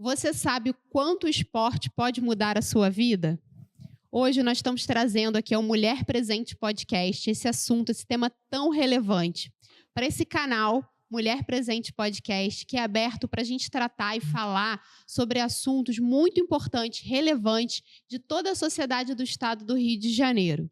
Você sabe o quanto o esporte pode mudar a sua vida? Hoje nós estamos trazendo aqui ao Mulher Presente Podcast esse assunto, esse tema tão relevante. Para esse canal, Mulher Presente Podcast, que é aberto para a gente tratar e falar sobre assuntos muito importantes, relevantes, de toda a sociedade do estado do Rio de Janeiro.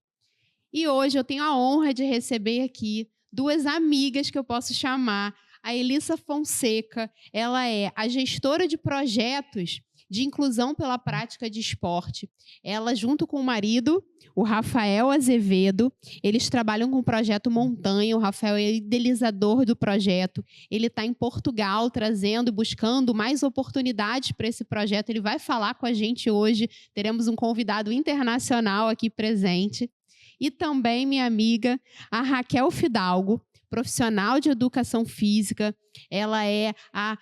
E hoje eu tenho a honra de receber aqui duas amigas que eu posso chamar. A Elissa Fonseca, ela é a gestora de projetos de inclusão pela prática de esporte. Ela, junto com o marido, o Rafael Azevedo, eles trabalham com o projeto Montanha. O Rafael é idealizador do projeto. Ele está em Portugal, trazendo e buscando mais oportunidades para esse projeto. Ele vai falar com a gente hoje. Teremos um convidado internacional aqui presente. E também minha amiga, a Raquel Fidalgo, profissional de educação física. Ela é a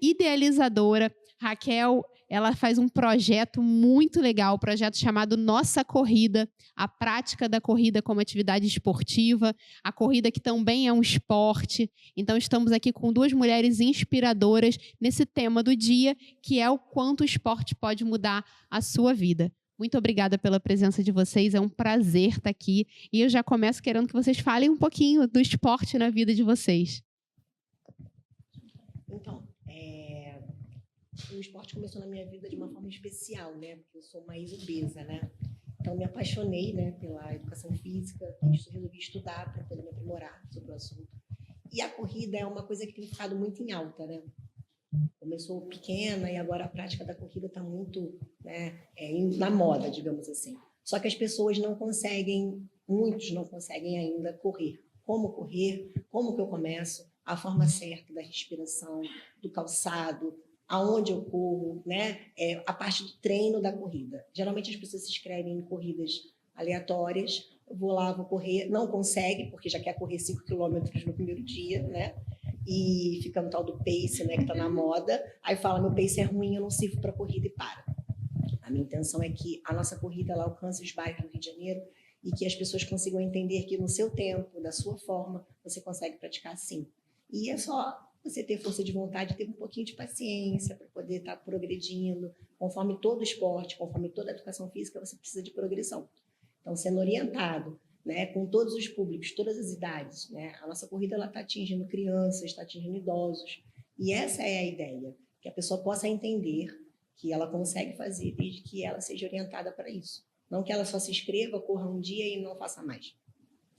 idealizadora. Raquel, ela faz um projeto muito legal, um projeto chamado Nossa Corrida, a prática da corrida como atividade esportiva, a corrida que também é um esporte. Então, estamos aqui com duas mulheres inspiradoras nesse tema do dia, que é o quanto o esporte pode mudar a sua vida. Muito obrigada pela presença de vocês, é um prazer estar aqui. E eu já começo querendo que vocês falem um pouquinho do esporte na vida de vocês. Então, o esporte começou na minha vida de uma forma especial, né? Porque eu sou mais obesa, né? Então, me apaixonei, né, pela educação física, resolvi estudar para poder me aprimorar sobre o assunto. E a corrida é uma coisa que tem ficado muito em alta, né? Começou pequena e agora a prática da corrida está muito, né, na moda, digamos assim. Só que as pessoas não conseguem, muitos não conseguem ainda correr. Como que eu começo, a forma certa da respiração, do calçado, aonde eu corro, né? A parte do treino da corrida. Geralmente as pessoas se inscrevem em corridas aleatórias, eu vou lá, vou correr, não consegue, porque já quer correr 5 quilômetros no primeiro dia, né? E fica no tal do pace, né, que está na moda, aí fala, meu pace é ruim, eu não sirvo para corrida e para. A minha intenção é que a nossa corrida ela alcance os bairros do Rio de Janeiro e que as pessoas consigam entender que no seu tempo, da sua forma, você consegue praticar sim. E é só você ter força de vontade, ter um pouquinho de paciência para poder estar progredindo. Conforme todo esporte, conforme toda educação física, você precisa de progressão. Então, sendo orientado, né, com todos os públicos, todas as idades, né? A nossa corrida está atingindo crianças, está atingindo idosos. E essa é a ideia, que a pessoa possa entender que ela consegue fazer desde que ela seja orientada para isso. Não que ela só se inscreva, corra um dia e não faça mais.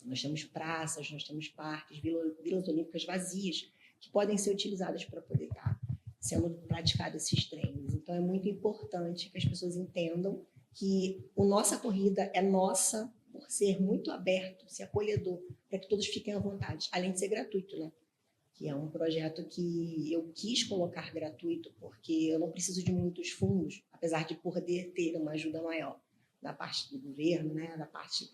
Nós temos praças, nós temos parques, vilas olímpicas vazias, que podem ser utilizadas para poder estar sendo praticados esses treinos. Então, é muito importante que as pessoas entendam que a nossa corrida é nossa, por ser muito aberto, ser acolhedor, para que todos fiquem à vontade, além de ser gratuito, né? Que é um projeto que eu quis colocar gratuito, porque eu não preciso de muitos fundos, apesar de poder ter uma ajuda maior da parte do governo, né? Da parte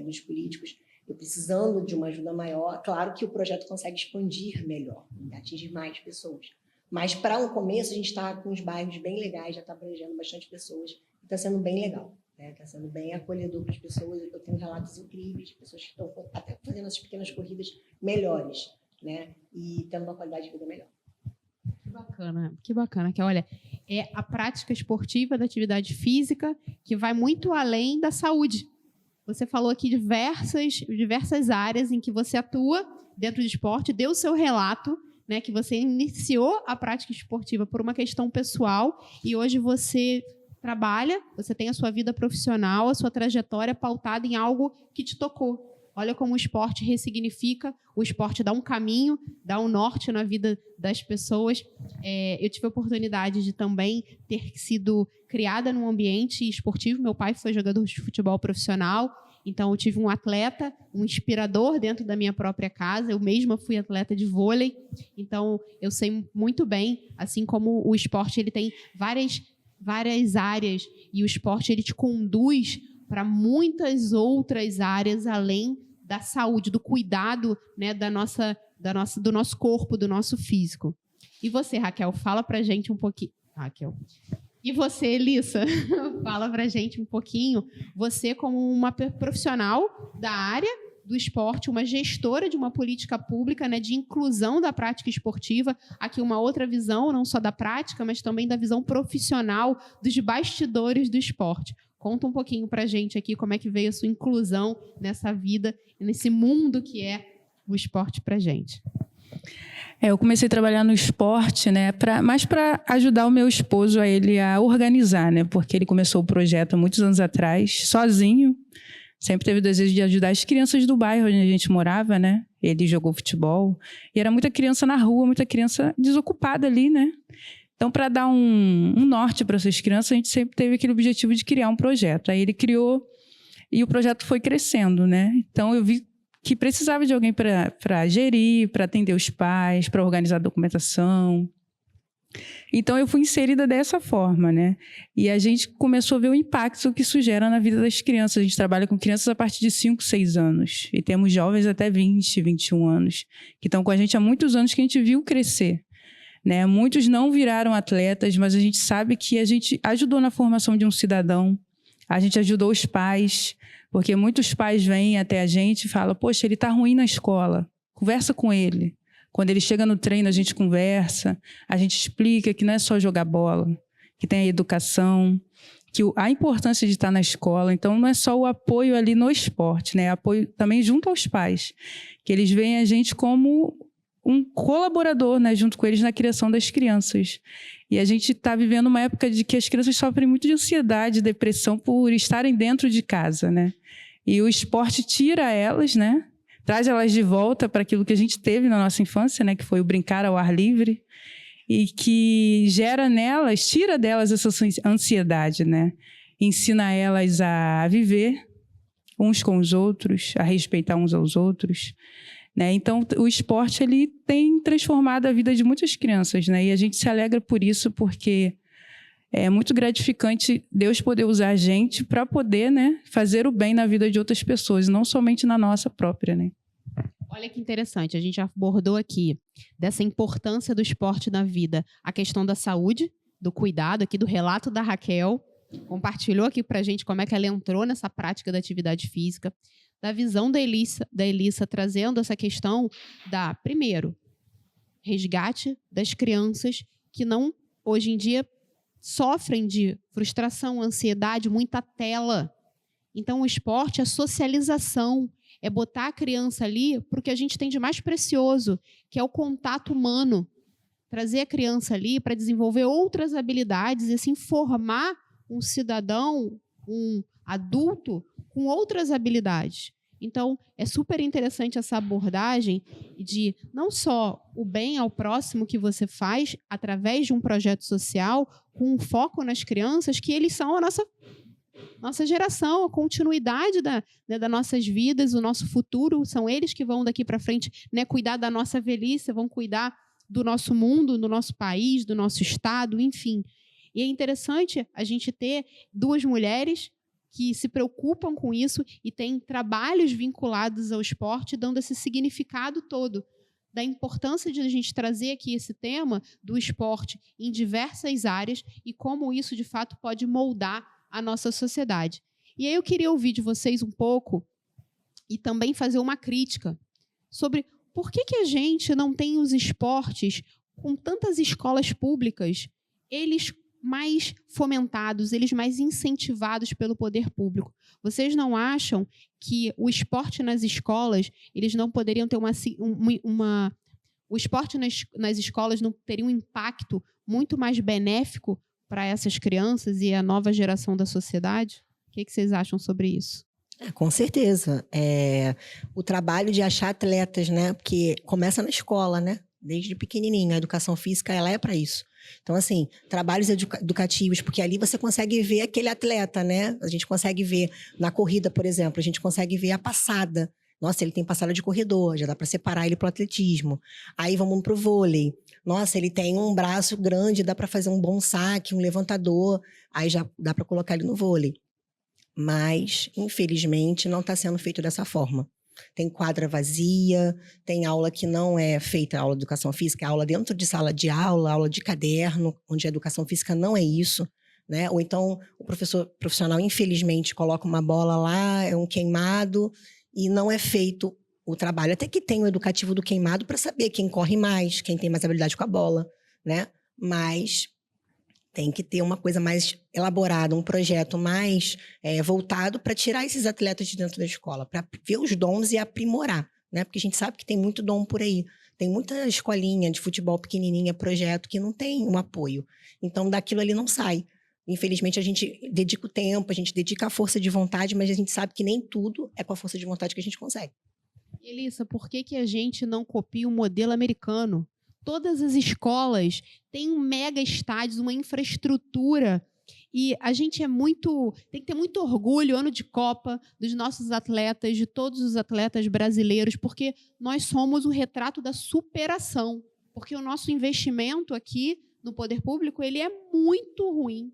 dos políticos. Eu precisando de uma ajuda maior, claro que o projeto consegue expandir melhor, atingir mais pessoas. Mas, para um começo, a gente está com uns bairros bem legais, já está abrangendo bastante pessoas, e está sendo bem legal. Está sendo bem acolhedor para as pessoas. Eu tenho relatos incríveis de pessoas que estão até fazendo essas pequenas corridas melhores, né? E tendo uma qualidade de vida melhor. Que bacana. Que olha, é a prática esportiva da atividade física que vai muito além da saúde. Você falou aqui diversas áreas em que você atua dentro do esporte, deu o seu relato, né, que você iniciou a prática esportiva por uma questão pessoal e hoje você trabalha, você tem a sua vida profissional, a sua trajetória pautada em algo que te tocou. Olha como o esporte ressignifica, o esporte dá um caminho, dá um norte na vida das pessoas. Eu tive a oportunidade de também ter sido criada num ambiente esportivo. Meu pai foi jogador de futebol profissional, então eu tive um atleta, um inspirador dentro da minha própria casa. Eu mesma fui atleta de vôlei, então eu sei muito bem, assim como o esporte ele tem várias áreas e o esporte ele te conduz para muitas outras áreas além da saúde, do cuidado, né, do nosso corpo, do nosso físico. E você, Raquel, fala para a gente um pouquinho. Raquel. E você, Elissa, fala para a gente um pouquinho. Você como uma profissional da área, do esporte, uma gestora de uma política pública, né, de inclusão da prática esportiva. Aqui uma outra visão, não só da prática, mas também da visão profissional dos bastidores do esporte. Conta um pouquinho para a gente aqui como é que veio a sua inclusão nessa vida, nesse mundo que é o esporte para a gente. Eu comecei a trabalhar no esporte, né, mais para ajudar o meu esposo a organizar, né, porque ele começou o projeto há muitos anos atrás, sozinho. Sempre teve o desejo de ajudar as crianças do bairro onde a gente morava, né? Ele jogou futebol e era muita criança na rua, muita criança desocupada ali, né? Então, para dar um norte para essas crianças, a gente sempre teve aquele objetivo de criar um projeto. Aí ele criou e o projeto foi crescendo, né? Então, eu vi que precisava de alguém para gerir, para atender os pais, para organizar a documentação. Então, eu fui inserida dessa forma, né? E a gente começou a ver o impacto que isso gera na vida das crianças. A gente trabalha com crianças a partir de 5, 6 anos. E temos jovens até 20, 21 anos, que estão com a gente há muitos anos, que a gente viu crescer, né? Muitos não viraram atletas, mas a gente sabe que a gente ajudou na formação de um cidadão. A gente ajudou os pais, porque muitos pais vêm até a gente e falam: poxa, ele está ruim na escola, conversa com ele. Quando ele chega no treino, a gente conversa, a gente explica que não é só jogar bola, que tem a educação, que a importância de estar na escola. Então, não é só o apoio ali no esporte, né? Apoio também junto aos pais, que eles veem a gente como um colaborador, né, junto com eles na criação das crianças. E a gente está vivendo uma época de que as crianças sofrem muito de ansiedade, depressão por estarem dentro de casa, né? E o esporte tira elas, né? Traz elas de volta para aquilo que a gente teve na nossa infância, né? Que foi o brincar ao ar livre, e que gera nelas, tira delas essa ansiedade, né? Ensina elas a viver uns com os outros, a respeitar uns aos outros, né? Então, o esporte ele tem transformado a vida de muitas crianças, né? E a gente se alegra por isso, porque é muito gratificante Deus poder usar a gente para poder, né, fazer o bem na vida de outras pessoas, não somente na nossa própria, né? Olha que interessante, a gente já abordou aqui dessa importância do esporte na vida, a questão da saúde, do cuidado, aqui do relato da Raquel, compartilhou aqui para a gente como é que ela entrou nessa prática da atividade física, da visão da Elissa trazendo essa questão da, primeiro, resgate das crianças que não, hoje em dia, sofrem de frustração, ansiedade, muita tela. Então, o esporte é socialização, é botar a criança ali para o que a gente tem de mais precioso, que é o contato humano. Trazer a criança ali para desenvolver outras habilidades e assim formar um cidadão, um adulto com outras habilidades. Então, é super interessante essa abordagem de não só o bem ao próximo que você faz através de um projeto social, com um foco nas crianças, que eles são a nossa geração, a continuidade das nossas vidas, o nosso futuro, são eles que vão daqui para frente, né, cuidar da nossa velhice, vão cuidar do nosso mundo, do nosso país, do nosso estado, enfim. E é interessante a gente ter duas mulheres que se preocupam com isso e têm trabalhos vinculados ao esporte, dando esse significado todo da importância de a gente trazer aqui esse tema do esporte em diversas áreas e como isso, de fato, pode moldar a nossa sociedade. E aí eu queria ouvir de vocês um pouco e também fazer uma crítica sobre por que a gente não tem os esportes com tantas escolas públicas, eles mais fomentados, eles mais incentivados pelo poder público. Vocês não acham que o esporte nas escolas, eles não poderiam ter o esporte nas escolas não teria um impacto muito mais benéfico para essas crianças e a nova geração da sociedade? O que vocês acham sobre isso? Com certeza. O trabalho de achar atletas, né? Porque começa na escola, né? Desde pequenininho. A educação física, ela é para isso. Então, assim, trabalhos educativos, porque ali você consegue ver aquele atleta, né? A gente consegue ver na corrida, por exemplo, a gente consegue ver a passada. Nossa, ele tem passada de corredor, já dá para separar ele para o atletismo. Aí vamos para o vôlei. Nossa, ele tem um braço grande, dá para fazer um bom saque, um levantador. Aí já dá para colocar ele no vôlei. Mas, infelizmente, não está sendo feito dessa forma. Tem quadra vazia, tem aula que não é feita, aula de educação física, aula dentro de sala de aula, aula de caderno, onde a educação física não é isso, né? Ou então o professor profissional, infelizmente, coloca uma bola lá, é um queimado, e não é feito o trabalho. Até que tem o educativo do queimado para saber quem corre mais, quem tem mais habilidade com a bola, né? Mas tem que ter uma coisa mais elaborada, um projeto mais voltado para tirar esses atletas de dentro da escola, para ver os dons e aprimorar, né? Porque a gente sabe que tem muito dom por aí. Tem muita escolinha de futebol pequenininha, projeto, que não tem um apoio. Então, daquilo ali não sai. Infelizmente, a gente dedica o tempo, a gente dedica a força de vontade, mas a gente sabe que nem tudo é com a força de vontade que a gente consegue. Elissa, por que a gente não copia o modelo americano? Todas as escolas têm um mega estádio, uma infraestrutura. E a gente tem que ter muito orgulho, ano de Copa, dos nossos atletas, de todos os atletas brasileiros, porque nós somos o retrato da superação. Porque o nosso investimento aqui no poder público, ele é muito ruim.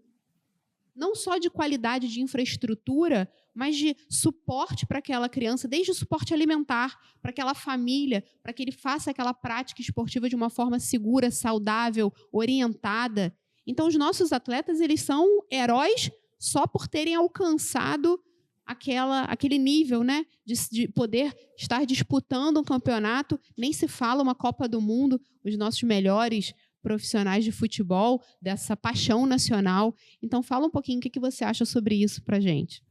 Não só de qualidade de infraestrutura, mas de suporte para aquela criança, desde o suporte alimentar, para aquela família, para que ele faça aquela prática esportiva de uma forma segura, saudável, orientada. Então, os nossos atletas, eles são heróis só por terem alcançado aquele nível, né, de poder estar disputando um campeonato. Nem se fala uma Copa do Mundo, os nossos melhores profissionais de futebol, dessa paixão nacional. Então, fala um pouquinho o que você acha sobre isso para a gente.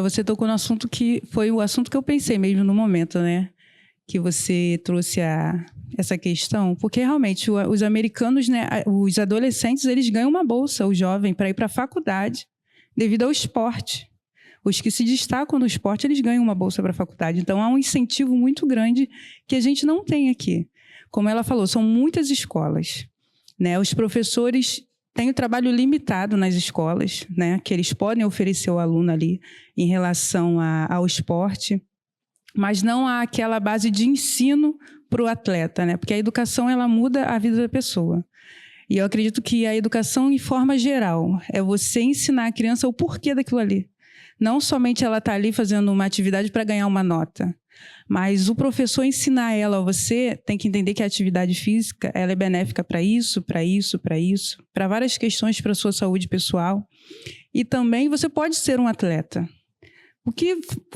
Você tocou no assunto que foi o assunto que eu pensei mesmo no momento, né? Que você trouxe essa questão, porque realmente os americanos, né, os adolescentes, eles ganham uma bolsa, o jovem, para ir para a faculdade, devido ao esporte. Os que se destacam no esporte, eles ganham uma bolsa para a faculdade. Então, há um incentivo muito grande que a gente não tem aqui. Como ela falou, são muitas escolas, né? Os professores têm o trabalho limitado nas escolas, né, que eles podem oferecer ao aluno ali em relação ao esporte, mas não há aquela base de ensino para o atleta, né? Porque a educação, ela muda a vida da pessoa. E eu acredito que a educação, em forma geral, é você ensinar a criança o porquê daquilo ali. Não somente ela está ali fazendo uma atividade para ganhar uma nota, mas o professor ensinar ela, você tem que entender que a atividade física, ela é benéfica para isso, para várias questões para a sua saúde pessoal. E também você pode ser um atleta. O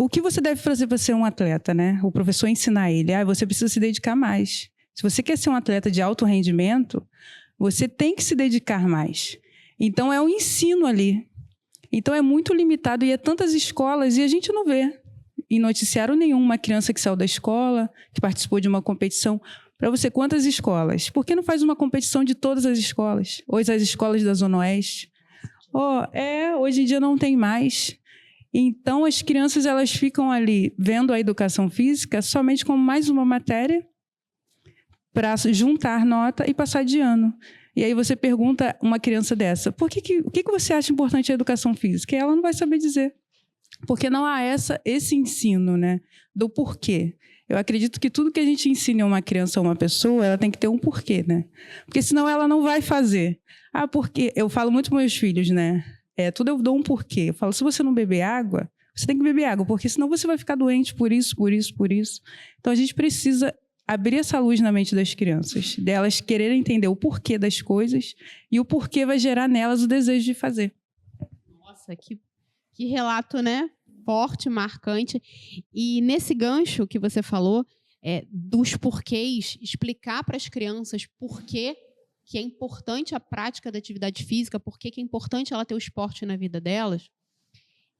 que você deve fazer para ser um atleta, né? O professor ensinar ele, você precisa se dedicar mais. Se você quer ser um atleta de alto rendimento, você tem que se dedicar mais. Então, é um ensino ali. Então, é muito limitado e é tantas escolas e a gente não vê em noticiário nenhum uma criança que saiu da escola, que participou de uma competição. Para você, quantas escolas? Por que não faz uma competição de todas as escolas? Hoje, as escolas da Zona Oeste. Hoje em dia não tem mais. Então, as crianças, elas ficam ali vendo a educação física somente como mais uma matéria para juntar nota e passar de ano. E aí você pergunta uma criança dessa, o que você acha importante a educação física? E ela não vai saber dizer. Porque não há esse ensino, né, do porquê. Eu acredito que tudo que a gente ensina a uma criança ou uma pessoa, ela tem que ter um porquê, né? Porque senão ela não vai fazer. Porque eu falo muito com meus filhos, né? Tudo eu dou um porquê. Eu falo, se você não beber água, você tem que beber água, porque senão você vai ficar doente por isso. Então, a gente precisa abrir essa luz na mente das crianças, delas quererem entender o porquê das coisas e o porquê vai gerar nelas o desejo de fazer. Nossa, que relato, né? Forte, marcante. E nesse gancho que você falou, dos porquês, explicar para as crianças por que é importante a prática da atividade física, por que é importante ela ter o esporte na vida delas,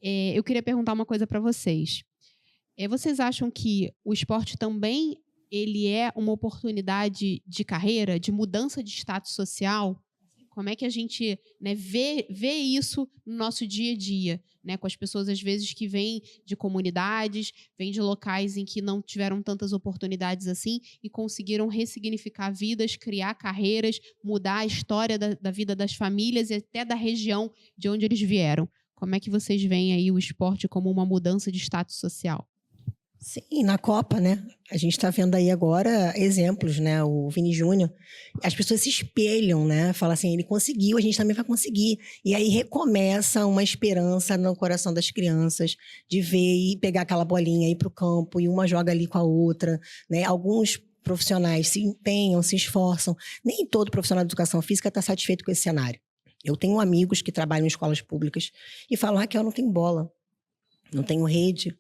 eu queria perguntar uma coisa para vocês. Vocês acham que o esporte também ele é uma oportunidade de carreira, de mudança de status social? Como é que a gente, né, vê isso no nosso dia a dia, né, com as pessoas, às vezes, que vêm de comunidades, vêm de locais em que não tiveram tantas oportunidades assim e conseguiram ressignificar vidas, criar carreiras, mudar a história da vida das famílias e até da região de onde eles vieram. Como é que vocês veem aí o esporte como uma mudança de status social? Sim, na Copa, né? A gente está vendo aí agora exemplos, né? O Vini Júnior. As pessoas se espelham, né? Falam assim, ele conseguiu, a gente também vai conseguir. E aí recomeça uma esperança no coração das crianças de ver e pegar aquela bolinha, ir para o campo, e uma joga ali com a outra, né? Alguns profissionais se empenham, se esforçam. Nem todo profissional de educação física está satisfeito com esse cenário. Eu tenho amigos que trabalham em escolas públicas e falam, Raquel, não tenho bola, não tenho rede.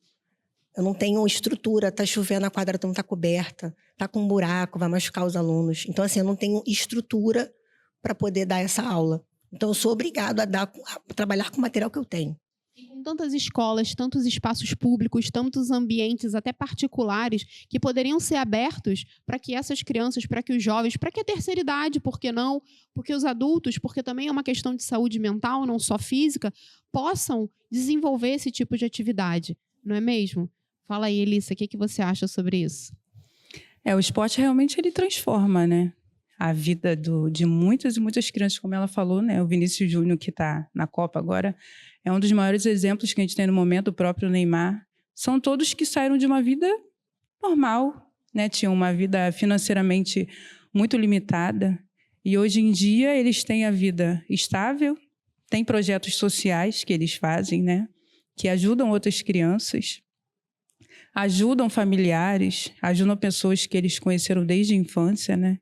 Eu não tenho estrutura, tá chovendo, a quadra não tá coberta, tá com um buraco, vai machucar os alunos. Então, assim, eu não tenho estrutura para poder dar essa aula. Então, eu sou obrigado a trabalhar com o material que eu tenho. E com tantas escolas, tantos espaços públicos, tantos ambientes, até particulares, que poderiam ser abertos para que essas crianças, para que os jovens, para que a terceira idade, por que não? Porque os adultos, porque também é uma questão de saúde mental, não só física, possam desenvolver esse tipo de atividade, não é mesmo? Fala aí, Elissa, o que você acha sobre isso? O esporte realmente ele transforma, né? A vida de muitas e muitas crianças, como ela falou, né? O Vinícius Júnior, que está na Copa agora, é um dos maiores exemplos que a gente tem no momento, o próprio Neymar. São todos que saíram de uma vida normal, né? Tinham uma vida financeiramente muito limitada. E hoje em dia eles têm a vida estável, têm projetos sociais que eles fazem, né? Que ajudam outras crianças, ajudam familiares, ajudam pessoas que eles conheceram desde a infância, né?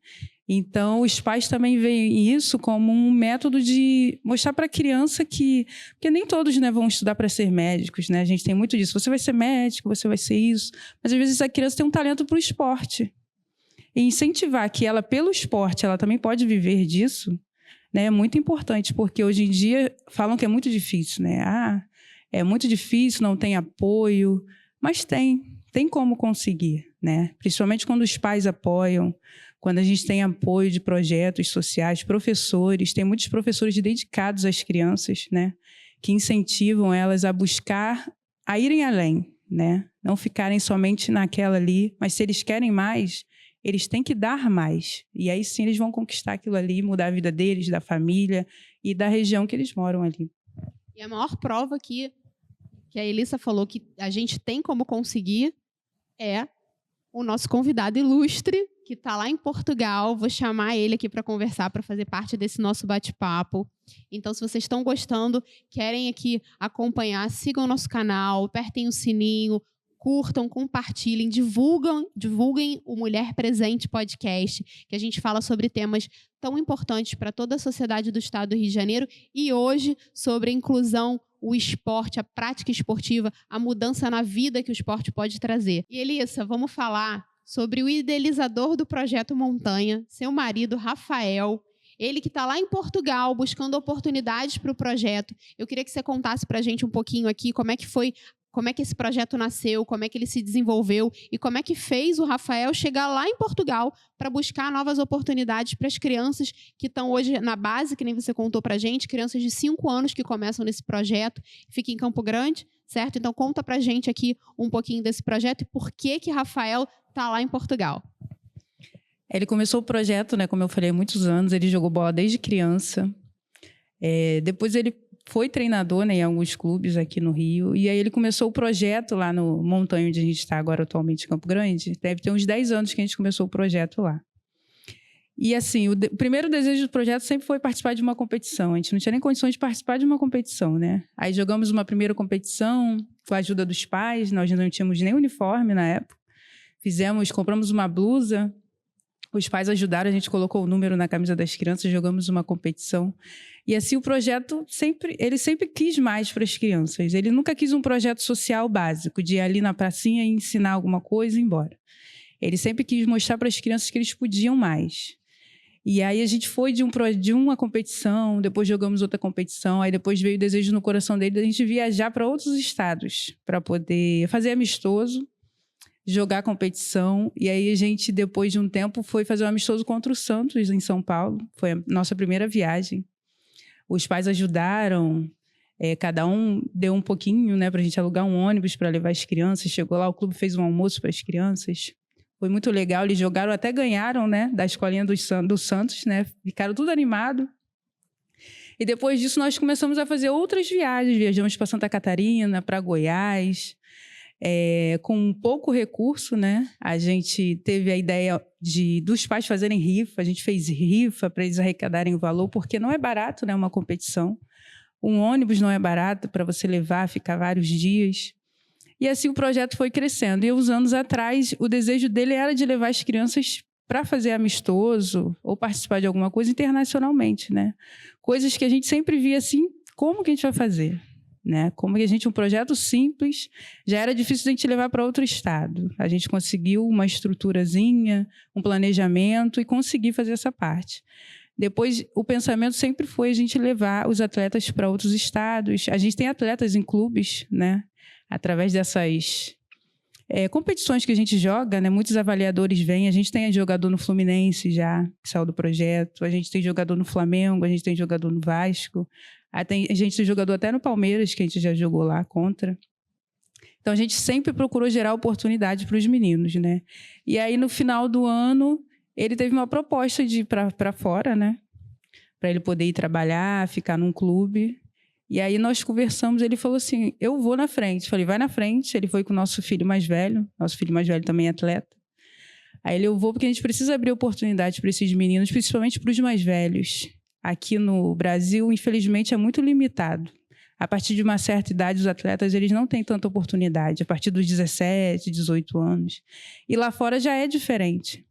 Então, os pais também veem isso como um método de mostrar para a criança que... Porque nem todos, né, vão estudar para ser médicos, né? A gente tem muito disso. Você vai ser médico, você vai ser isso. Mas, às vezes, a criança tem um talento para o esporte. E incentivar que ela, pelo esporte, ela também pode viver disso, né, é muito importante. Porque, hoje em dia, falam que é muito difícil, né? É muito difícil, não tem apoio. Mas tem como conseguir, né? Principalmente quando os pais apoiam, quando a gente tem apoio de projetos sociais, professores, tem muitos professores dedicados às crianças, né? Que incentivam elas a buscar, a irem além, né? Não ficarem somente naquela ali, mas se eles querem mais, eles têm que dar mais. E aí sim eles vão conquistar aquilo ali, mudar a vida deles, da família e da região que eles moram ali. E a maior prova que a Elissa falou que a gente tem como conseguir é o nosso convidado ilustre, que está lá em Portugal. Vou chamar ele aqui para conversar, para fazer parte desse nosso bate-papo. Então, se vocês estão gostando, querem aqui acompanhar, sigam o nosso canal, apertem o sininho, curtam, compartilhem, divulguem o Mulher Presente Podcast, que a gente fala sobre temas tão importantes para toda a sociedade do estado do Rio de Janeiro e hoje sobre a inclusão, o esporte, a prática esportiva, a mudança na vida que o esporte pode trazer. E, Elissa, vamos falar sobre o idealizador do Projeto Montanha, seu marido, Rafael. Ele que está lá em Portugal, buscando oportunidades para o projeto. Eu queria que você contasse para a gente um pouquinho aqui como é que foi, como é que esse projeto nasceu, como é que ele se desenvolveu e como é que fez o Rafael chegar lá em Portugal para buscar novas oportunidades para as crianças que estão hoje na base, que nem você contou para a gente, crianças de 5 anos que começam nesse projeto, fica em Campo Grande, certo? Então, conta para a gente aqui um pouquinho desse projeto e por que Rafael está lá em Portugal. Ele começou o projeto, né, como eu falei, há muitos anos. Ele jogou bola desde criança. Depois ele foi treinador, né, em alguns clubes aqui no Rio. E aí ele começou o projeto lá no Montanha, onde a gente está agora atualmente em Campo Grande. Deve ter uns 10 anos que a gente começou o projeto lá. E assim, o primeiro desejo do projeto sempre foi participar de uma competição. A gente não tinha nem condições de participar de uma competição, né? Aí jogamos uma primeira competição com a ajuda dos pais. Nós não tínhamos nem uniforme na época. Compramos uma blusa, os pais ajudaram, a gente colocou o número na camisa das crianças, jogamos uma competição. E assim o projeto ele sempre quis mais para as crianças. Ele nunca quis um projeto social básico, de ir ali na pracinha e ensinar alguma coisa e ir embora. Ele sempre quis mostrar para as crianças que eles podiam mais. E aí a gente foi de uma competição, depois jogamos outra competição, aí depois veio o desejo no coração dele da gente viajar para outros estados, para poder fazer amistoso, jogar competição. E aí a gente, depois de um tempo, foi fazer um amistoso contra o Santos, em São Paulo. Foi a nossa primeira viagem. Os pais ajudaram, cada um deu um pouquinho, né, para a gente alugar um ônibus para levar as crianças. Chegou lá, o clube fez um almoço para as crianças. Foi muito legal, eles jogaram, até ganharam, né, da escolinha do Santos, né, ficaram tudo animado. E depois disso nós começamos a fazer outras viagens. Viajamos para Santa Catarina, para Goiás. Com pouco recurso, né? A gente teve a ideia dos pais fazerem rifa. A gente fez rifa para eles arrecadarem o valor, porque não é barato, né, uma competição. Um ônibus não é barato para você levar, ficar vários dias. E assim o projeto foi crescendo. E uns anos atrás, o desejo dele era de levar as crianças para fazer amistoso ou participar de alguma coisa internacionalmente, né? Coisas que a gente sempre via assim, como que a gente vai fazer? né? Como um projeto simples, já era difícil de a gente levar para outro estado. A gente conseguiu uma estruturazinha, um planejamento e conseguir fazer essa parte. Depois, o pensamento sempre foi a gente levar os atletas para outros estados. A gente tem atletas em clubes, né? Através dessas competições que a gente joga, né? Muitos avaliadores vêm. A gente tem jogador no Fluminense já, que saiu do projeto. A gente tem jogador no Flamengo, a gente tem jogador no Vasco. A gente tem jogador até no Palmeiras, que a gente já jogou lá contra. Então, a gente sempre procurou gerar oportunidade para os meninos, né? E aí, no final do ano, ele teve uma proposta de ir para fora, né? Para ele poder ir trabalhar, ficar num clube. E aí, nós conversamos, ele falou assim, eu vou na frente. Falei, vai na frente. Ele foi com o nosso filho mais velho. Nosso filho mais velho também é atleta. Aí eu vou porque a gente precisa abrir oportunidade para esses meninos, principalmente para os mais velhos. Aqui no Brasil, infelizmente, é muito limitado. A partir de uma certa idade, os atletas eles não têm tanta oportunidade, a partir dos 17, 18 anos. E lá fora já é diferente.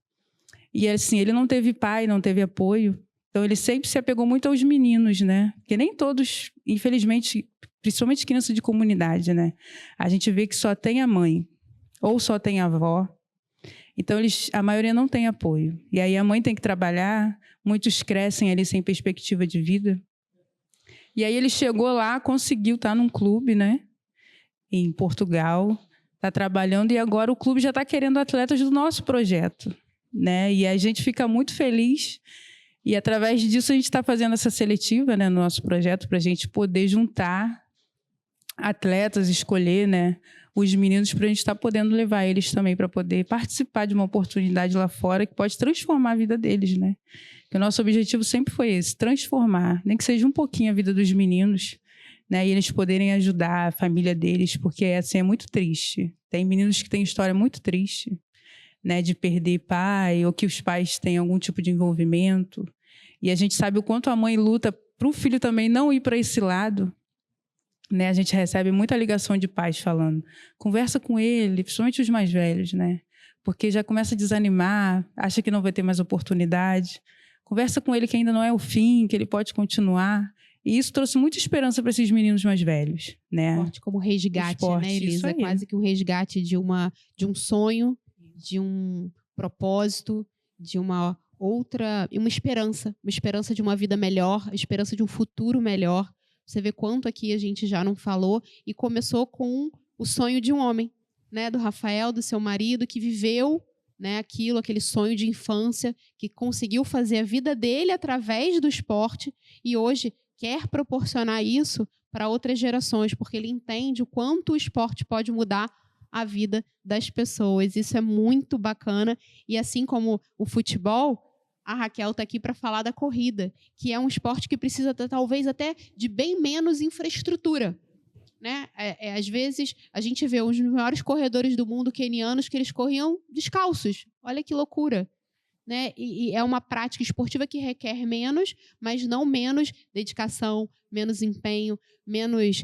E assim, ele não teve pai, não teve apoio. Então, ele sempre se apegou muito aos meninos, né? Porque nem todos, infelizmente, principalmente crianças de comunidade, né? A gente vê que só tem a mãe, ou só tem a avó. Então, a maioria não tem apoio. E aí a mãe tem que trabalhar, muitos crescem ali sem perspectiva de vida. E aí ele chegou lá, conseguiu estar num clube, né? Em Portugal, está trabalhando e agora o clube já está querendo atletas do nosso projeto, né? E a gente fica muito feliz e através disso a gente está fazendo essa seletiva, né, no nosso projeto para a gente poder juntar atletas, escolher, né, os meninos para a gente estar podendo levar eles também para poder participar de uma oportunidade lá fora que pode transformar a vida deles, né? Que o nosso objetivo sempre foi esse, transformar, nem que seja um pouquinho a vida dos meninos, né? E eles poderem ajudar a família deles, porque assim é muito triste. Tem meninos que têm história muito triste, né? De perder pai ou que os pais têm algum tipo de envolvimento. E a gente sabe o quanto a mãe luta para o filho também não ir para esse lado. Né, a gente recebe muita ligação de pais falando, conversa com ele, principalmente os mais velhos, né? Porque já começa a desanimar, acha que não vai ter mais oportunidade. Conversa com ele que ainda não é o fim, que ele pode continuar. E isso trouxe muita esperança para esses meninos mais velhos, né? Esporte como resgate, Esporte, né, Elisa? É quase que um resgate de um sonho, de um propósito, de uma esperança de uma vida melhor, esperança de um futuro melhor. Você vê quanto aqui a gente já não falou e começou com o sonho de um homem, né, do Rafael, do seu marido, que viveu, né, aquele sonho de infância, que conseguiu fazer a vida dele através do esporte e hoje quer proporcionar isso para outras gerações, porque ele entende o quanto o esporte pode mudar a vida das pessoas. Isso é muito bacana e assim como o futebol, a Raquel está aqui para falar da corrida, que é um esporte que precisa talvez até de bem menos infraestrutura. Né? Às vezes, a gente vê os maiores corredores do mundo quenianos que eles corriam descalços. Olha que loucura. Né? E é uma prática esportiva que requer menos, mas não menos dedicação, menos empenho, menos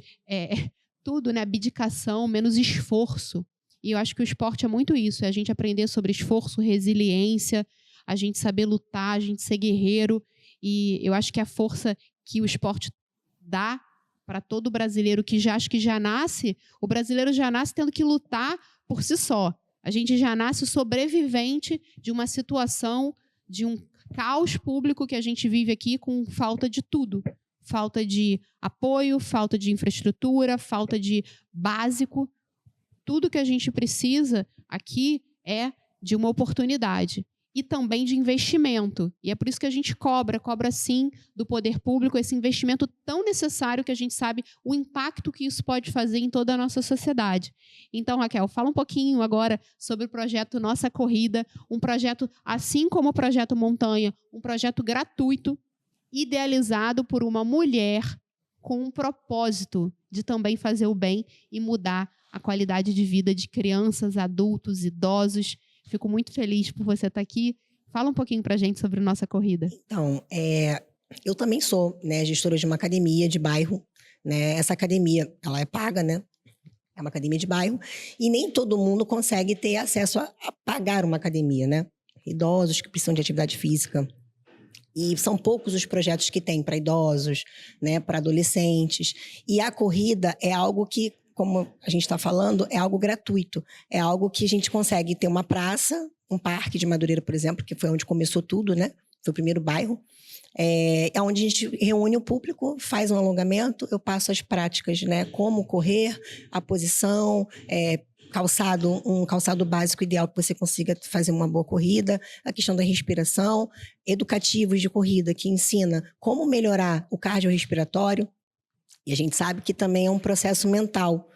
tudo, né? Abdicação, menos esforço. E eu acho que o esporte é muito isso, é a gente aprender sobre esforço, resiliência, a gente saber lutar, a gente ser guerreiro. E eu acho que a força que o esporte dá para todo brasileiro que já acho que já nasce, o brasileiro já nasce tendo que lutar por si só. A gente já nasce sobrevivente de uma situação, de um caos público que a gente vive aqui com falta de tudo. Falta de apoio, falta de infraestrutura, falta de básico. Tudo que a gente precisa aqui é de uma oportunidade. E também de investimento. E é por isso que a gente cobra sim do poder público esse investimento tão necessário que a gente sabe o impacto que isso pode fazer em toda a nossa sociedade. Então, Raquel, fala um pouquinho agora sobre o projeto Nossa Corrida, um projeto, assim como o Projeto Montanha, um projeto gratuito, idealizado por uma mulher com um propósito de também fazer o bem e mudar a qualidade de vida de crianças, adultos, idosos. Fico muito feliz por você estar aqui. Fala um pouquinho para a gente sobre Nossa Corrida. Então, eu também sou, né, gestora de uma academia de bairro. Né? Essa academia, ela é paga, né? É uma academia de bairro. E nem todo mundo consegue ter acesso a pagar uma academia, né? Idosos que precisam de atividade física, E são poucos os projetos que tem para idosos, né, para adolescentes. E a corrida é algo que, como a gente está falando, é algo gratuito. É algo que a gente consegue ter uma praça, um parque de Madureira, por exemplo, que foi onde começou tudo, né? Foi o primeiro bairro. É onde a gente reúne o público, faz um alongamento, eu passo as práticas, né? Como correr, a posição, um calçado básico ideal que você consiga fazer uma boa corrida, a questão da respiração, educativos de corrida que ensina como melhorar o cardiorrespiratório. E a gente sabe que também é um processo mental,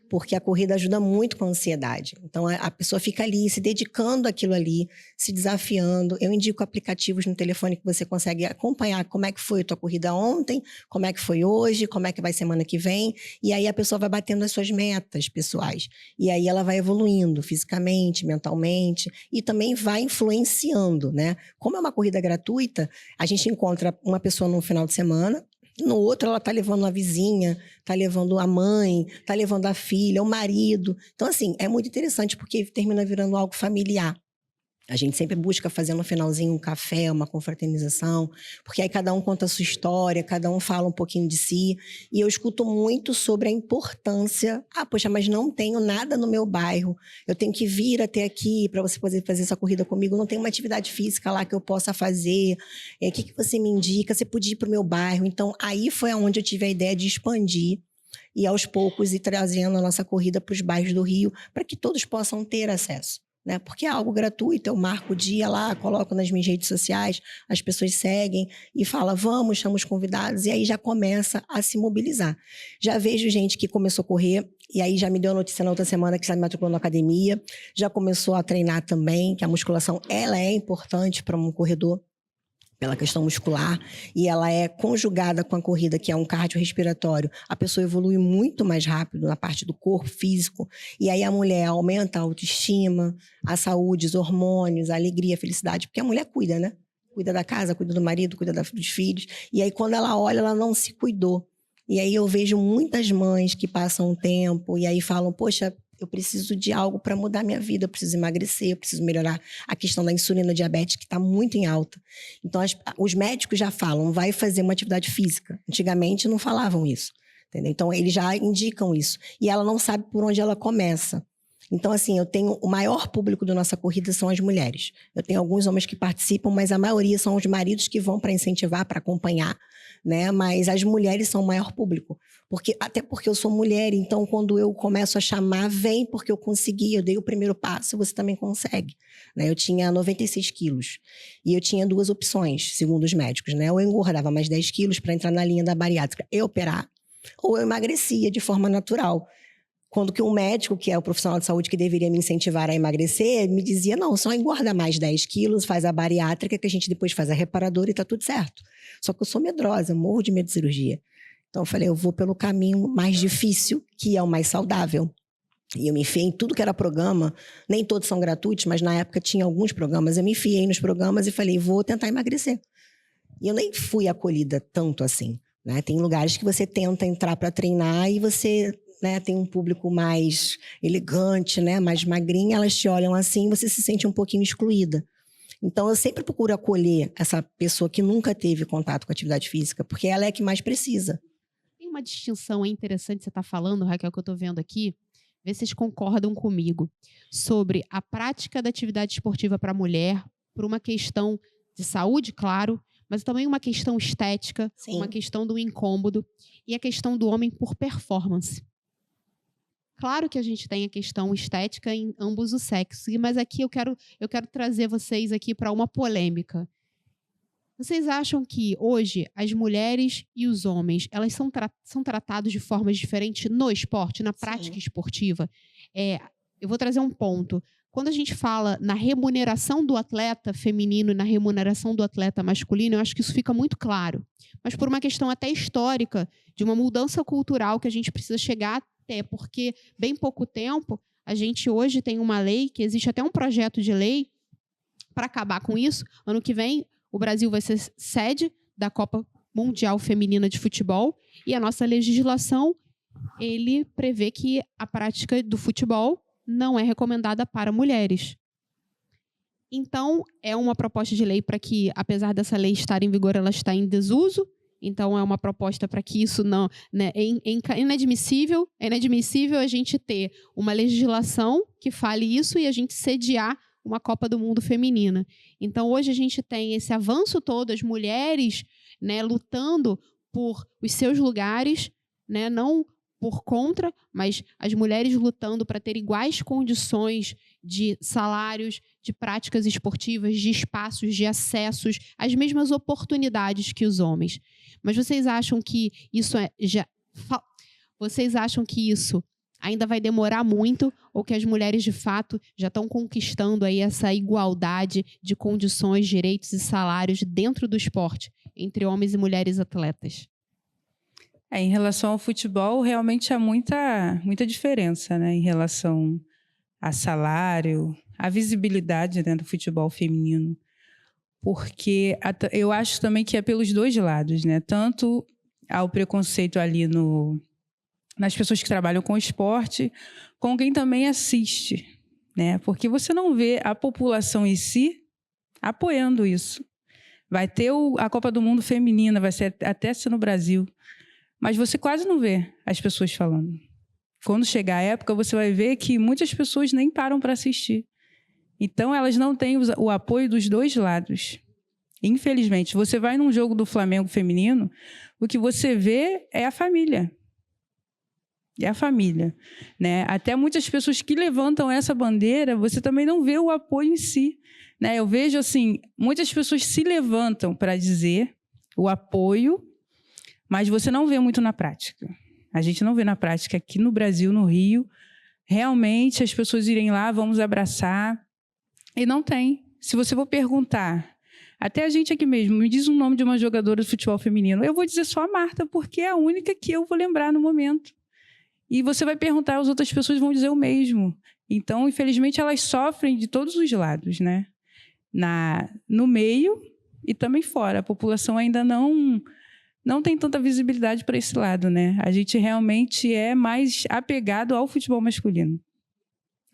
porque a corrida ajuda muito com a ansiedade. Então, a pessoa fica ali, se dedicando àquilo ali, se desafiando. Eu indico aplicativos no telefone que você consegue acompanhar como é que foi a tua corrida ontem, como é que foi hoje, como é que vai semana que vem. E aí a pessoa vai batendo as suas metas pessoais. E aí ela vai evoluindo fisicamente, mentalmente, e também vai influenciando, né? Como é uma corrida gratuita, a gente encontra uma pessoa no final de semana, no outro, ela está levando a vizinha, está levando a mãe, está levando a filha, o marido. Então, assim, é muito interessante porque termina virando algo familiar. A gente sempre busca fazer no finalzinho um café, uma confraternização, porque aí cada um conta a sua história, cada um fala um pouquinho de si. E eu escuto muito sobre a importância. Poxa, mas não tenho nada no meu bairro. Eu tenho que vir até aqui para você poder fazer essa corrida comigo. Não tem uma atividade física lá que eu possa fazer. O que você me indica? Você podia ir para o meu bairro? Então, aí foi onde eu tive a ideia de expandir e, aos poucos, ir trazendo a nossa corrida para os bairros do Rio, para que todos possam ter acesso. Né? Porque é algo gratuito, eu marco o dia lá, coloco nas minhas redes sociais, as pessoas seguem e falam, vamos, chamo os convidados, e aí já começa a se mobilizar. Já vejo gente que começou a correr, e aí já me deu a notícia na outra semana que está me matriculando na academia, já começou a treinar também, que a musculação ela é importante para um corredor, pela questão muscular, e ela é conjugada com a corrida, que é um cardiorrespiratório, a pessoa evolui muito mais rápido na parte do corpo físico, e aí a mulher aumenta a autoestima, a saúde, os hormônios, a alegria, a felicidade, porque a mulher cuida, né? Cuida da casa, cuida do marido, cuida dos filhos, e aí quando ela olha, ela não se cuidou. E aí eu vejo muitas mães que passam um tempo, e aí falam, poxa, eu preciso de algo para mudar minha vida, eu preciso emagrecer, eu preciso melhorar a questão da insulina diabetes, que está muito em alta. Então, os médicos já falam, vai fazer uma atividade física. Antigamente não falavam isso, entendeu? Então, eles já indicam isso. E ela não sabe por onde ela começa. Então, assim, eu tenho o maior público da nossa corrida são as mulheres. Eu tenho alguns homens que participam, mas a maioria são os maridos que vão para incentivar, para acompanhar, né? Mas as mulheres são o maior público. Até porque eu sou mulher, então quando eu começo a chamar, vem porque eu consegui, eu dei o primeiro passo, você também consegue. Né? Eu tinha 96 quilos e eu tinha 2 opções, segundo os médicos. Né? Ou eu engordava mais 10 quilos para entrar na linha da bariátrica e operar, ou eu emagrecia de forma natural. Quando que um médico, que é o profissional de saúde que deveria me incentivar a emagrecer, me dizia, não, só engorda mais 10 quilos, faz a bariátrica, que a gente depois faz a reparadora e tá tudo certo. Só que eu sou medrosa, morro de medo de cirurgia. Então eu falei, eu vou pelo caminho mais difícil, que é o mais saudável. E eu me enfiei em tudo que era programa, nem todos são gratuitos, mas na época tinha alguns programas, eu me enfiei nos programas e falei, vou tentar emagrecer. E eu nem fui acolhida tanto assim, né? Tem lugares que você tenta entrar para treinar e você... Né, tem um público mais elegante, né, mais magrinho, elas te olham assim e você se sente um pouquinho excluída. Então, eu sempre procuro acolher essa pessoa que nunca teve contato com a atividade física, porque ela é a que mais precisa. Tem uma distinção interessante que você está falando, Raquel, que eu estou vendo aqui, vê se vocês concordam comigo, sobre a prática da atividade esportiva para a mulher, por uma questão de saúde, claro, mas também uma questão estética, Sim. Uma questão do incômodo e a questão do homem por performance. Claro que a gente tem a questão estética em ambos os sexos, mas aqui eu quero trazer vocês aqui para uma polêmica. Vocês acham que hoje as mulheres e os homens elas são tratados de formas diferentes no esporte, na prática esportiva? Eu vou trazer um ponto. Quando a gente fala na remuneração do atleta feminino e na remuneração do atleta masculino, eu acho que isso fica muito claro. Mas por uma questão até histórica, de uma mudança cultural que a gente precisa chegar até, porque bem pouco tempo, a gente hoje tem uma lei, que existe até um projeto de lei para acabar com isso. Ano que vem, o Brasil vai ser sede da Copa Mundial Feminina de Futebol e a nossa legislação, ele prevê que a prática do futebol não é recomendada para mulheres. Então, é uma proposta de lei para que, apesar dessa lei estar em vigor, ela está em desuso. Então, é uma proposta para que isso não... Né, é inadmissível a gente ter uma legislação que fale isso e a gente sediar uma Copa do Mundo feminina. Então, hoje a gente tem esse avanço todo, as mulheres, né, lutando por os seus lugares, né, não por contra, mas as mulheres lutando para ter iguais condições de salários, de práticas esportivas, de espaços, de acessos, as mesmas oportunidades que os homens. Mas vocês acham que isso vocês acham que isso ainda vai demorar muito ou que as mulheres de fato já estão conquistando aí essa igualdade de condições, direitos e salários dentro do esporte entre homens e mulheres atletas? Em relação ao futebol, realmente há muita diferença, né, em relação a salário, a visibilidade, né, do futebol feminino. Porque eu acho também que é pelos dois lados, né? Tanto há o preconceito ali nas pessoas que trabalham com esporte, com quem também assiste, né? Porque você não vê a população em si apoiando isso. Vai ter a Copa do Mundo feminina, vai ser até ser no Brasil, mas você quase não vê as pessoas falando. Quando chegar a época, você vai ver que muitas pessoas nem param para assistir. Então, elas não têm o apoio dos dois lados. Infelizmente, você vai num jogo do Flamengo feminino, o que você vê é a família. É a família, né? Até muitas pessoas que levantam essa bandeira, você também não vê o apoio em si, né? Eu vejo, assim, muitas pessoas se levantam para dizer o apoio, mas você não vê muito na prática. A gente não vê na prática aqui no Brasil, no Rio, realmente as pessoas irem lá, vamos abraçar, e não tem. Se você for perguntar, até a gente aqui mesmo, me diz um nome de uma jogadora de futebol feminino, eu vou dizer só a Marta, porque é a única que eu vou lembrar no momento. E você vai perguntar, as outras pessoas vão dizer o mesmo. Então, infelizmente, elas sofrem de todos os lados, né? No meio e também fora. A população ainda não tem tanta visibilidade para esse lado, né? A gente realmente é mais apegado ao futebol masculino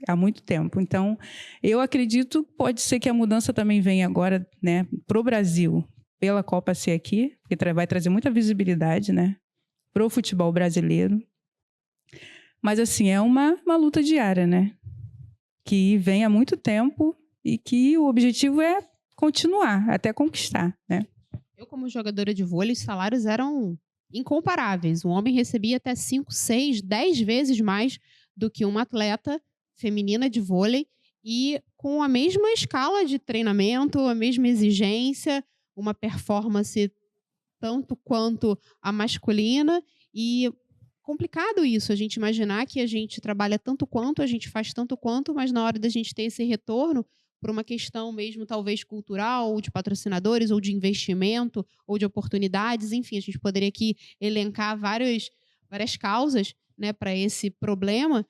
há muito tempo. Então, eu acredito, pode ser que a mudança também venha agora, né, para o Brasil, pela Copa ser aqui, porque vai trazer muita visibilidade, né, para o futebol brasileiro. Mas, assim, é uma luta diária, né, que vem há muito tempo e que o objetivo é continuar, até conquistar, né. Eu, como jogadora de vôlei, os salários eram incomparáveis. Um homem recebia até 5, 6, 10 vezes mais do que uma atleta feminina de vôlei e com a mesma escala de treinamento, a mesma exigência, uma performance tanto quanto a masculina. E complicado isso, a gente imaginar que a gente trabalha tanto quanto, a gente faz tanto quanto, mas na hora da gente ter esse retorno, por uma questão mesmo talvez cultural, ou de patrocinadores, ou de investimento, ou de oportunidades, enfim, a gente poderia aqui elencar várias causas, né, para esse problema.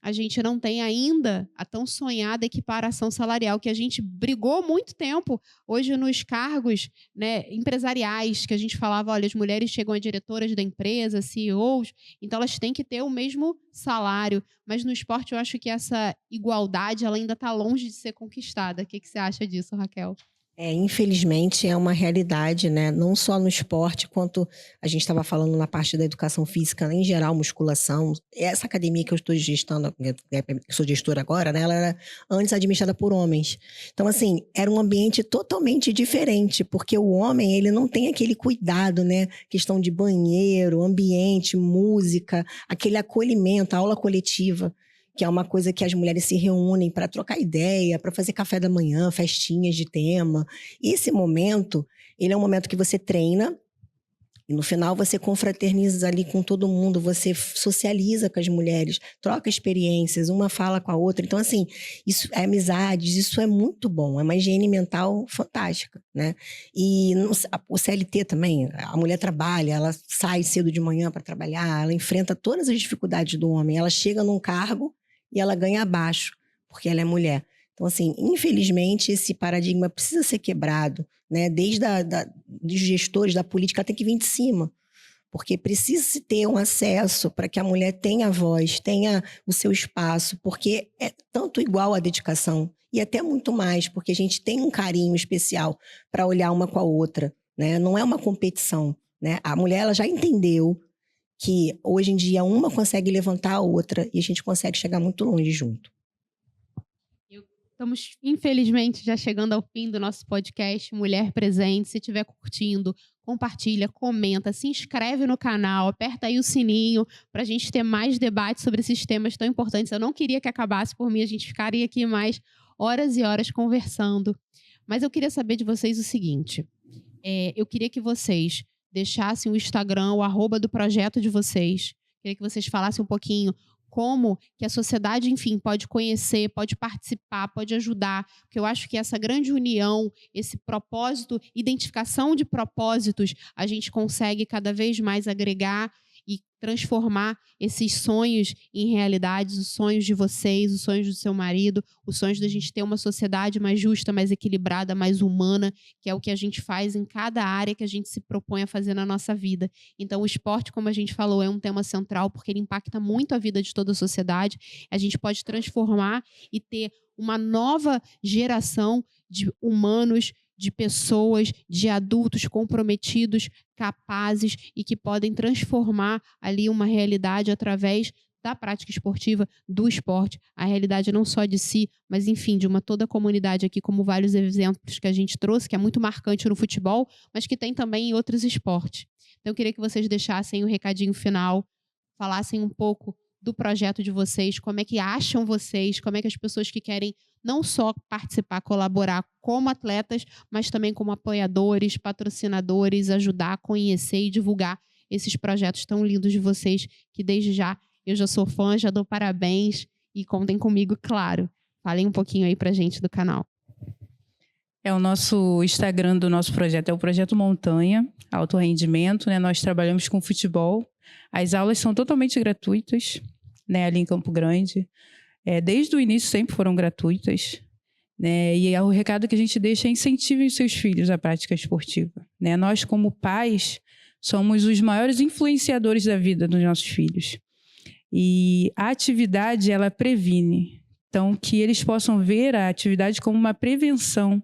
A gente não tem ainda a tão sonhada equiparação salarial, que a gente brigou muito tempo hoje nos cargos, né, empresariais, que a gente falava, olha, as mulheres chegam a diretoras da empresa, CEOs, então elas têm que ter o mesmo salário, mas no esporte eu acho que essa igualdade ela ainda está longe de ser conquistada. O que você acha disso, Raquel? Infelizmente é uma realidade, né? Não só no esporte, quanto a gente estava falando na parte da educação física, em geral, musculação. Essa academia que eu estou gestando, eu sou gestora agora, né? Ela era antes administrada por homens. Então, assim, era um ambiente totalmente diferente, porque o homem, ele não tem aquele cuidado, né? Questão de banheiro, ambiente, música, aquele acolhimento, a aula coletiva, que é uma coisa que as mulheres se reúnem para trocar ideia, para fazer café da manhã, festinhas de tema. E esse momento, ele é um momento que você treina e no final você confraterniza ali com todo mundo, você socializa com as mulheres, troca experiências, uma fala com a outra. Então, assim, isso é amizades, isso é muito bom, é uma higiene mental fantástica, né? E o CLT também, a mulher trabalha, ela sai cedo de manhã para trabalhar, ela enfrenta todas as dificuldades do homem, ela chega num cargo e ela ganha abaixo, porque ela é mulher. Então, assim, infelizmente, esse paradigma precisa ser quebrado, né? Desde os gestores da política tem que vir de cima, porque precisa se ter um acesso para que a mulher tenha voz, tenha o seu espaço, porque é tanto igual a dedicação e até muito mais, porque a gente tem um carinho especial para olhar uma com a outra, né? Não é uma competição, né? A mulher, ela já entendeu que hoje em dia uma consegue levantar a outra e a gente consegue chegar muito longe junto. Estamos, infelizmente, já chegando ao fim do nosso podcast Mulher Presente. Se estiver curtindo, compartilha, comenta, se inscreve no canal, aperta aí o sininho para a gente ter mais debates sobre esses temas tão importantes. Eu não queria que acabasse por mim, a gente ficaria aqui mais horas e horas conversando. Mas eu queria saber de vocês o seguinte. Eu queria que vocês deixassem o Instagram, o @ do projeto de vocês. Queria que vocês falassem um pouquinho como que a sociedade, enfim, pode conhecer, pode participar, pode ajudar. Porque eu acho que essa grande união, esse propósito, identificação de propósitos, a gente consegue cada vez mais agregar e transformar esses sonhos em realidades, os sonhos de vocês, os sonhos do seu marido, os sonhos da gente ter uma sociedade mais justa, mais equilibrada, mais humana, que é o que a gente faz em cada área que a gente se propõe a fazer na nossa vida. Então, o esporte, como a gente falou, é um tema central porque ele impacta muito a vida de toda a sociedade. A gente pode transformar e ter uma nova geração de humanos, de pessoas, de adultos comprometidos, capazes e que podem transformar ali uma realidade através da prática esportiva, do esporte, a realidade não só de si, mas enfim, de toda a comunidade aqui, como vários exemplos que a gente trouxe, que é muito marcante no futebol, mas que tem também em outros esportes. Então eu queria que vocês deixassem o recadinho final, falassem um pouco do projeto de vocês, como é que acham vocês, como é que as pessoas que querem não só participar, colaborar como atletas, mas também como apoiadores, patrocinadores, ajudar a conhecer e divulgar esses projetos tão lindos de vocês, que desde já eu já sou fã, já dou parabéns e contem comigo, claro. Falem um pouquinho aí pra gente do canal. O nosso Instagram do nosso projeto é o Projeto Montanha, Alto Rendimento, né? Nós trabalhamos com futebol. As aulas são totalmente gratuitas, né? Ali em Campo Grande. Desde o início sempre foram gratuitas, né? E o recado que a gente deixa é: incentivem os seus filhos à prática esportiva, né? Nós, como pais, somos os maiores influenciadores da vida dos nossos filhos. E a atividade, ela previne. Então, que eles possam ver a atividade como uma prevenção,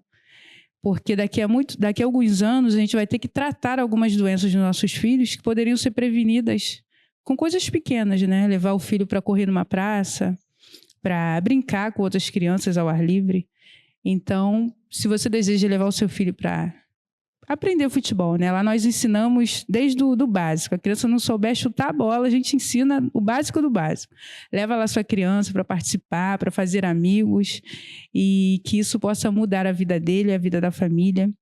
porque daqui a alguns anos a gente vai ter que tratar algumas doenças dos nossos filhos que poderiam ser prevenidas com coisas pequenas, né? Levar o filho para correr numa praça, para brincar com outras crianças ao ar livre. Então, se você deseja levar o seu filho para aprender futebol, né? Lá nós ensinamos desde o básico. A criança não souber chutar a bola, a gente ensina o básico do básico. Leva lá sua criança para participar, para fazer amigos, e que isso possa mudar a vida dele, a vida da família.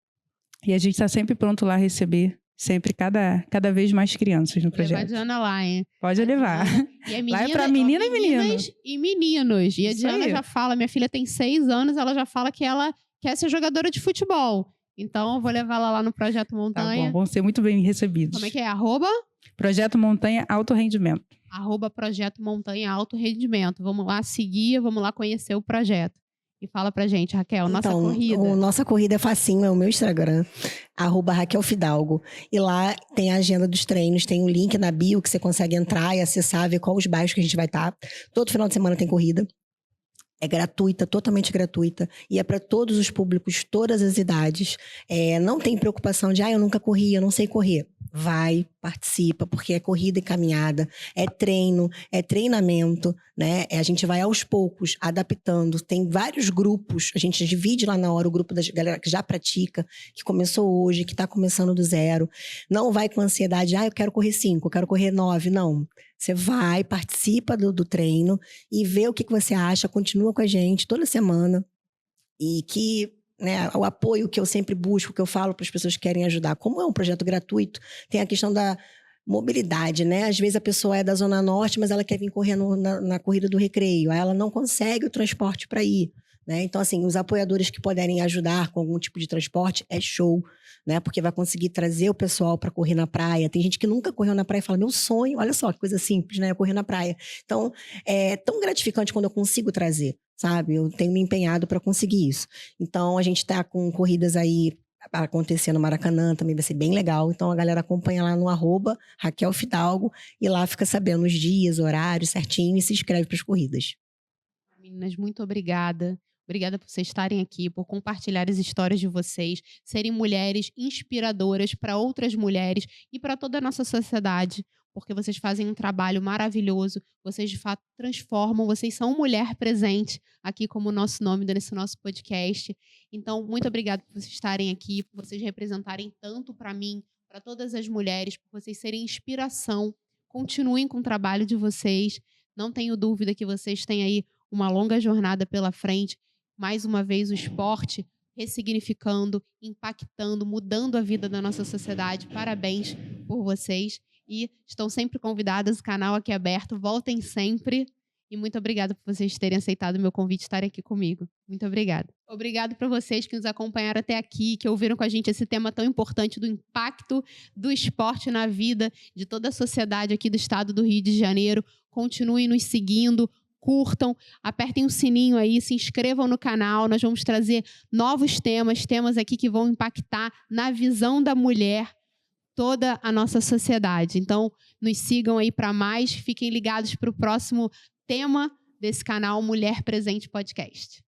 E a gente está sempre pronto lá a receber, sempre cada vez mais crianças no projeto. Levar a Diana lá, hein? Pode levar. E Lá é para menina e menino. Meninas e meninos. E a Diana já fala, minha filha tem 6 anos, ela já fala que ela quer ser jogadora de futebol. Então, eu vou levar ela lá no Projeto Montanha. Tá bom, vão ser muito bem recebidos. Como é que é? Projeto Montanha Alto Rendimento. Projeto Montanha Alto Rendimento. Vamos lá seguir, vamos lá conhecer o projeto. E fala pra gente, Raquel, nossa corrida. Nossa corrida é facinho, é o meu Instagram, @Raquel Fidalgo. E lá tem a agenda dos treinos, tem um link na bio que você consegue entrar e acessar, ver qual os bairros que a gente vai estar. Todo final de semana tem corrida. É gratuita, totalmente gratuita. E é para todos os públicos, todas as idades. Não tem preocupação de, eu nunca corri, eu não sei correr. Vai, participa, porque é corrida e caminhada, é treino, é treinamento, né? A gente vai aos poucos adaptando. Tem vários grupos, a gente divide lá na hora o grupo da galera que já pratica, que começou hoje, que está começando do zero. Não vai com ansiedade, eu quero correr 5, eu quero correr 9, não. Você vai, participa do treino e vê o que você acha, continua com a gente toda semana. E que, né, o apoio que eu sempre busco, que eu falo para as pessoas que querem ajudar. Como é um projeto gratuito, tem a questão da mobilidade, né? Às vezes a pessoa é da Zona Norte, mas ela quer vir correr na corrida do Recreio. Aí ela não consegue o transporte para ir, né? Então, assim, os apoiadores que puderem ajudar com algum tipo de transporte é show, né? Porque vai conseguir trazer o pessoal para correr na praia. Tem gente que nunca correu na praia e fala, meu sonho, olha só que coisa simples, né? Eu correr na praia. Então, é tão gratificante quando eu consigo trazer, sabe? Eu tenho me empenhado para conseguir isso. Então, a gente está com corridas aí para acontecer no Maracanã, também vai ser bem legal. Então, a galera acompanha lá no @Raquel Fidalgo e lá fica sabendo os dias, horários certinho e se inscreve para as corridas. Meninas, muito obrigada. Obrigada por vocês estarem aqui, por compartilhar as histórias de vocês, serem mulheres inspiradoras para outras mulheres e para toda a nossa sociedade, porque vocês fazem um trabalho maravilhoso, vocês de fato transformam, vocês são mulher presente aqui como o nosso nome nesse nosso podcast. Então, muito obrigada por vocês estarem aqui, por vocês representarem tanto para mim, para todas as mulheres, por vocês serem inspiração. Continuem com o trabalho de vocês. Não tenho dúvida que vocês têm aí uma longa jornada pela frente. Mais uma vez, o esporte ressignificando, impactando, mudando a vida da nossa sociedade. Parabéns por vocês. E estão sempre convidadas, o canal aqui é aberto. Voltem sempre. E muito obrigada por vocês terem aceitado o meu convite e estarem aqui comigo. Muito obrigada. Obrigado para vocês que nos acompanharam até aqui, que ouviram com a gente esse tema tão importante do impacto do esporte na vida de toda a sociedade aqui do estado do Rio de Janeiro. Continuem nos seguindo, curtam, apertem o sininho aí, se inscrevam no canal. Nós vamos trazer novos temas aqui que vão impactar na visão da mulher toda a nossa sociedade. Então, nos sigam aí para mais, fiquem ligados para o próximo tema desse canal Mulher Presente Podcast.